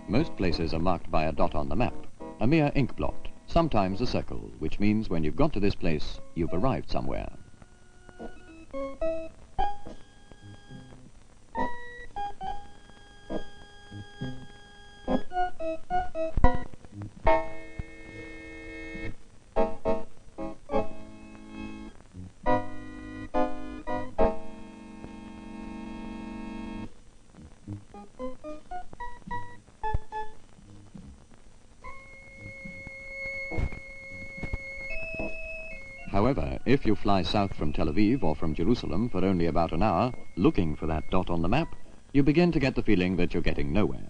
Most places are marked by a dot on the map, a mere ink blot, sometimes a circle, which means when you've got to this place, you've arrived somewhere. However, if you fly south from Tel Aviv or from Jerusalem for only about an hour, looking for that dot on the map, you begin to get the feeling that you're getting nowhere.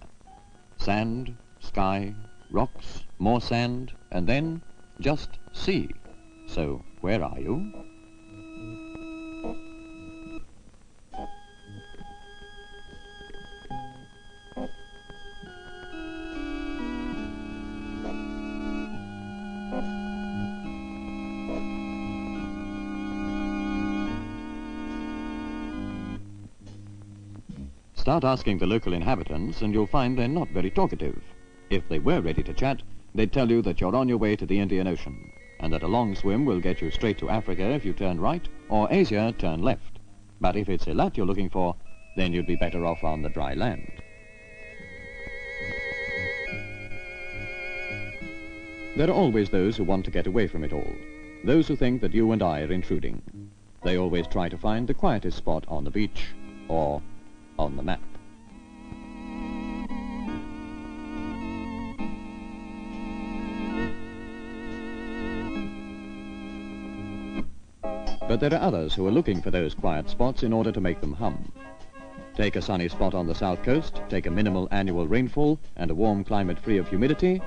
Sand, sky, rocks, more sand, and then just sea. So, where are you? Start asking the local inhabitants and you'll find they're not very talkative. If they were ready to chat, they'd tell you that you're on your way to the Indian Ocean, and that a long swim will get you straight to Africa if you turn right, or Asia, turn left. But if it's Eilat you're looking for, then you'd be better off on the dry land. There are always those who want to get away from it all, those who think that you and I are intruding. They always try to find the quietest spot on the beach, or on the map. But there are others who are looking for those quiet spots in order to make them hum. Take a sunny spot on the south coast, take a minimal annual rainfall and a warm climate free of humidity,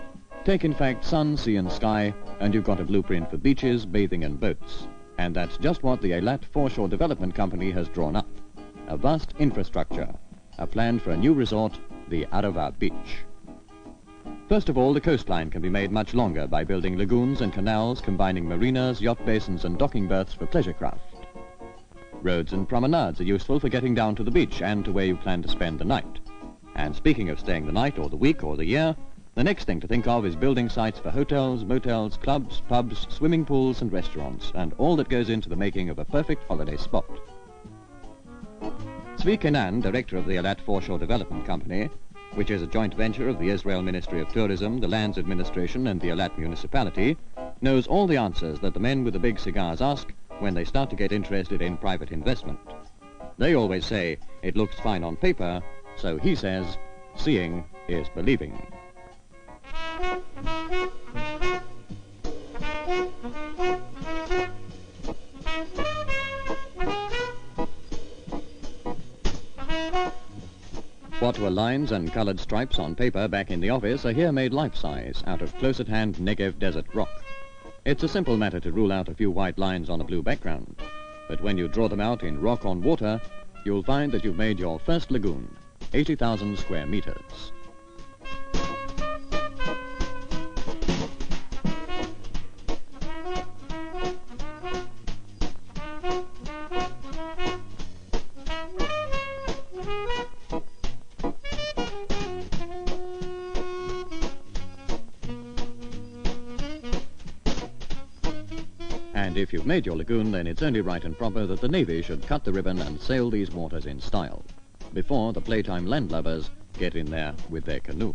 take in fact sun, sea and sky, and you've got a blueprint for beaches, bathing and boats. And that's just what the Eilat Foreshore Development Company has drawn up. A vast infrastructure, a plan for a new resort, the Arava Beach. First of all, the coastline can be made much longer by building lagoons and canals combining marinas, yacht basins and docking berths for pleasure craft. Roads and promenades are useful for getting down to the beach and to where you plan to spend the night. And speaking of staying the night or the week or the year, the next thing to think of is building sites for hotels, motels, clubs, pubs, swimming pools and restaurants, and all that goes into the making of a perfect holiday spot. Zvi Kenan, director of the Eilat Foreshore Development Company, which is a joint venture of the Israel Ministry of Tourism, the Lands Administration and the Eilat Municipality, knows all the answers that the men with the big cigars ask when they start to get interested in private investment. They always say, it looks fine on paper, so he says, seeing is believing. What were lines and colored stripes on paper back in the office are here made life-size out of close-at-hand Negev desert rock. It's a simple matter to rule out a few white lines on a blue background, but when you draw them out in rock on water, you'll find that you've made your first lagoon, 80,000 square meters. And if you've made your lagoon, then it's only right and proper that the Navy should cut the ribbon and sail these waters in style, before the playtime landlubbers get in there with their canoes.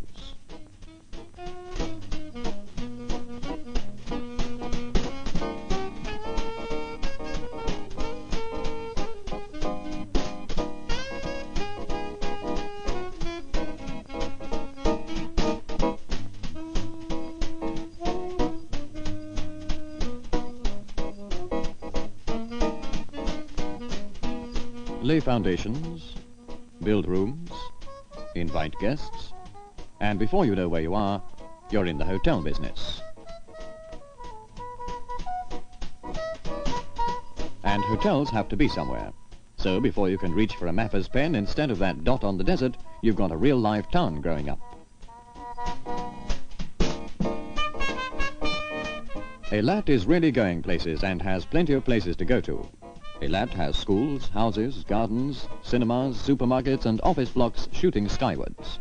Lay foundations, build rooms, invite guests, and before you know where you are, you're in the hotel business. And hotels have to be somewhere. So before you can reach for a mapper's pen, instead of that dot on the desert, you've got a real live town growing up. Eilat is really going places and has plenty of places to go to. Eilat has schools, houses, gardens, cinemas, supermarkets and office blocks shooting skywards.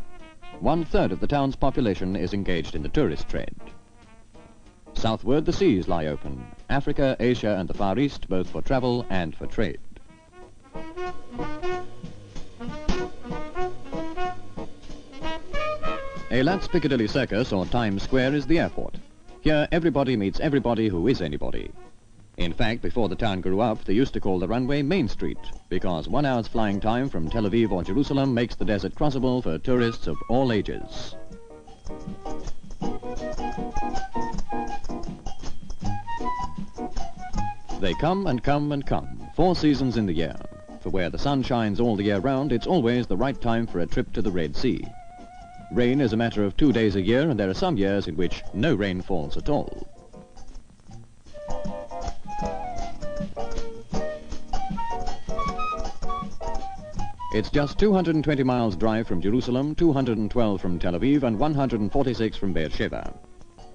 1/3 of the town's population is engaged in the tourist trade. Southward, the seas lie open, Africa, Asia and the Far East, both for travel and for trade. Eilat's Piccadilly Circus, or Times Square, is the airport. Here, everybody meets everybody who is anybody. In fact, before the town grew up, they used to call the runway Main Street, because 1 hour's flying time from Tel Aviv or Jerusalem makes the desert crossable for tourists of all ages. They come and come and come, 4 seasons in the year. For where the sun shines all the year round, it's always the right time for a trip to the Red Sea. Rain is a matter of 2 days a year, and there are some years in which no rain falls at all. It's just 220 miles drive from Jerusalem, 212 from Tel Aviv, and 146 from Beersheba.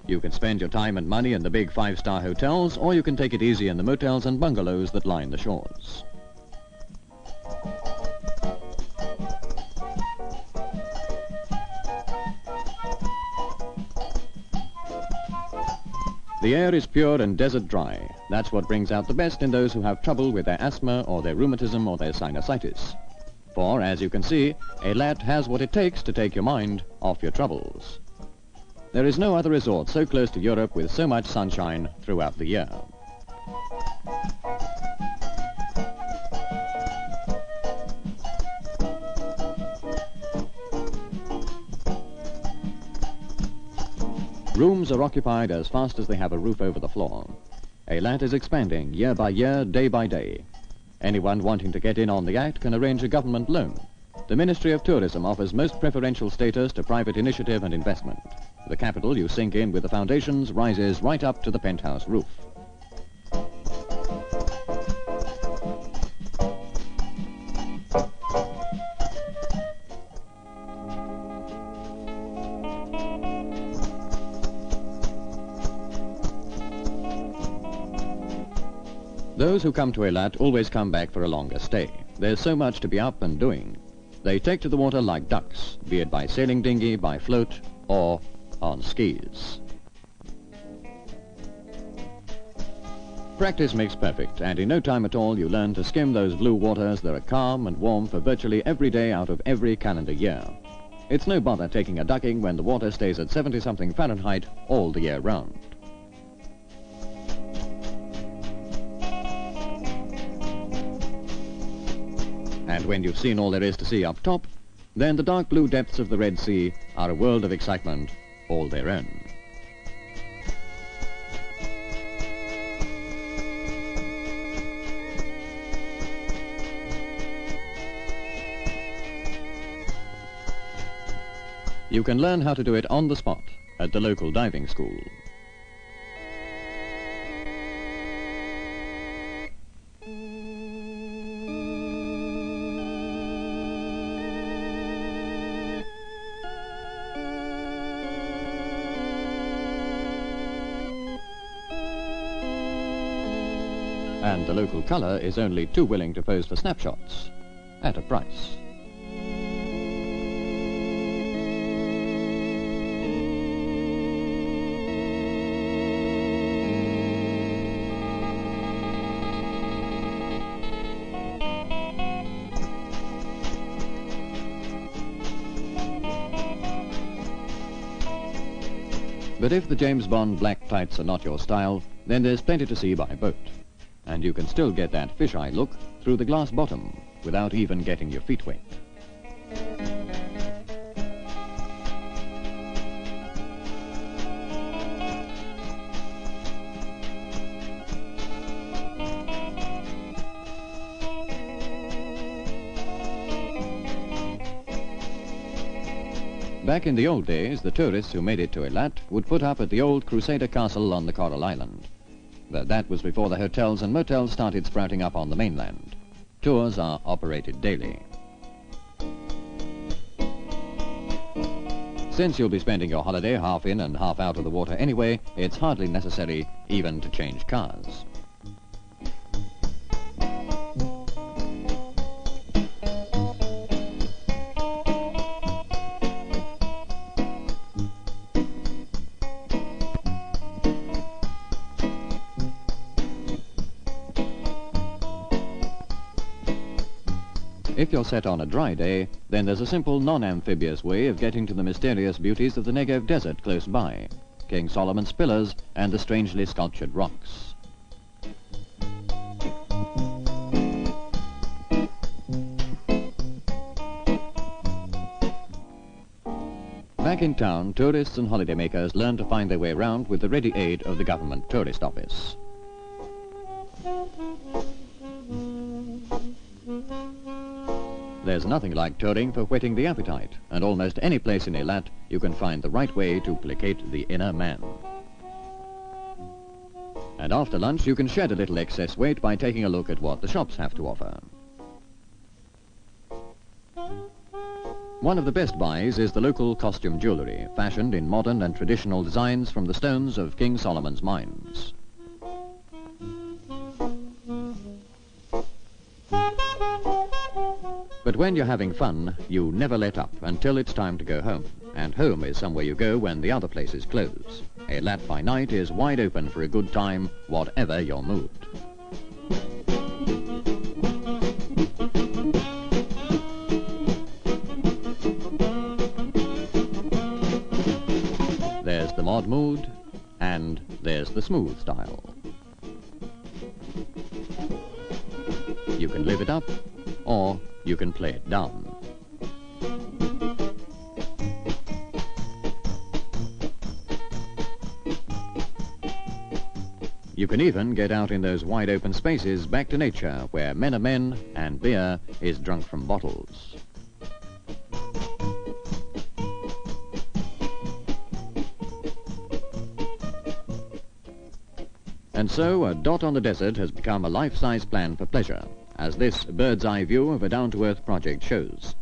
You can spend your time and money in the big 5-star hotels, or you can take it easy in the motels and bungalows that line the shores. The air is pure and desert dry. That's what brings out the best in those who have trouble with their asthma or their rheumatism or their sinusitis. For, as you can see, Eilat has what it takes to take your mind off your troubles. There is no other resort so close to Europe with so much sunshine throughout the year. Rooms are occupied as fast as they have a roof over the floor. Eilat is expanding year by year, day by day. Anyone wanting to get in on the act can arrange a government loan. The Ministry of Tourism offers most preferential status to private initiative and investment. The capital you sink in with the foundations rises right up to the penthouse roof. Those who come to Eilat always come back for a longer stay. There's so much to be up and doing. They take to the water like ducks, be it by sailing dinghy, by float, or on skis. Practice makes perfect, and in no time at all you learn to skim those blue waters that are calm and warm for virtually every day out of every calendar year. It's no bother taking a ducking when the water stays at 70-something Fahrenheit all the year round. And when you've seen all there is to see up top, then the dark blue depths of the Red Sea are a world of excitement all their own. You can learn how to do it on the spot at the local diving school. And the local colour is only too willing to pose for snapshots at a price. But if the James Bond black tights are not your style, then there's plenty to see by boat. And you can still get that fisheye look through the glass bottom without even getting your feet wet. Back in the old days, the tourists who made it to Eilat would put up at the old Crusader Castle on the Coral Island. But that was before the hotels and motels started sprouting up on the mainland. Tours are operated daily. Since you'll be spending your holiday half in and half out of the water anyway, it's hardly necessary even to change cars. If you're set on a dry day, then there's a simple non-amphibious way of getting to the mysterious beauties of the Negev Desert close by, King Solomon's Pillars and the strangely sculptured rocks. Back in town, tourists and holidaymakers learn to find their way around with the ready aid of the government tourist office. There's nothing like touring for whetting the appetite, and almost any place in Eilat you can find the right way to placate the inner man. And after lunch you can shed a little excess weight by taking a look at what the shops have to offer. One of the best buys is the local costume jewellery, fashioned in modern and traditional designs from the stones of King Solomon's mines. But when you're having fun, you never let up until it's time to go home. And home is somewhere you go when the other places close. Eilat by night is wide open for a good time, whatever your mood. There's the mod mood, and there's the smooth style. You can live it up, or you can play it down. You can even get out in those wide open spaces back to nature, where men are men and beer is drunk from bottles. And so a dot on the desert has become a life-size plan for pleasure, as this bird's-eye view of a down-to-earth project shows.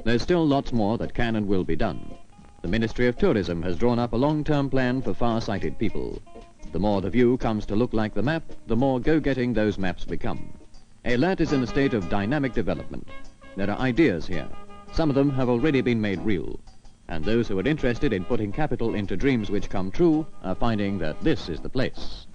There's still lots more that can and will be done. The Ministry of Tourism has drawn up a long-term plan for far-sighted people. The more the view comes to look like the map, the more go-getting those maps become. Eilat is in a state of dynamic development. There are ideas here. Some of them have already been made real. And those who are interested in putting capital into dreams which come true are finding that this is the place.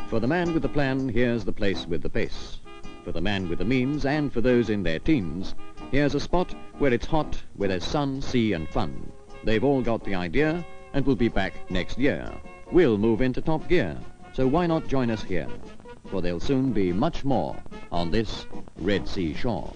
For the man with the plan, here's the place with the pace. For the man with the means, and for those in their teens, here's a spot where it's hot, where there's sun, sea and fun. They've all got the idea, and we'll be back next year. We'll move into top gear, so why not join us here? For there'll soon be much more on this Red Sea shore.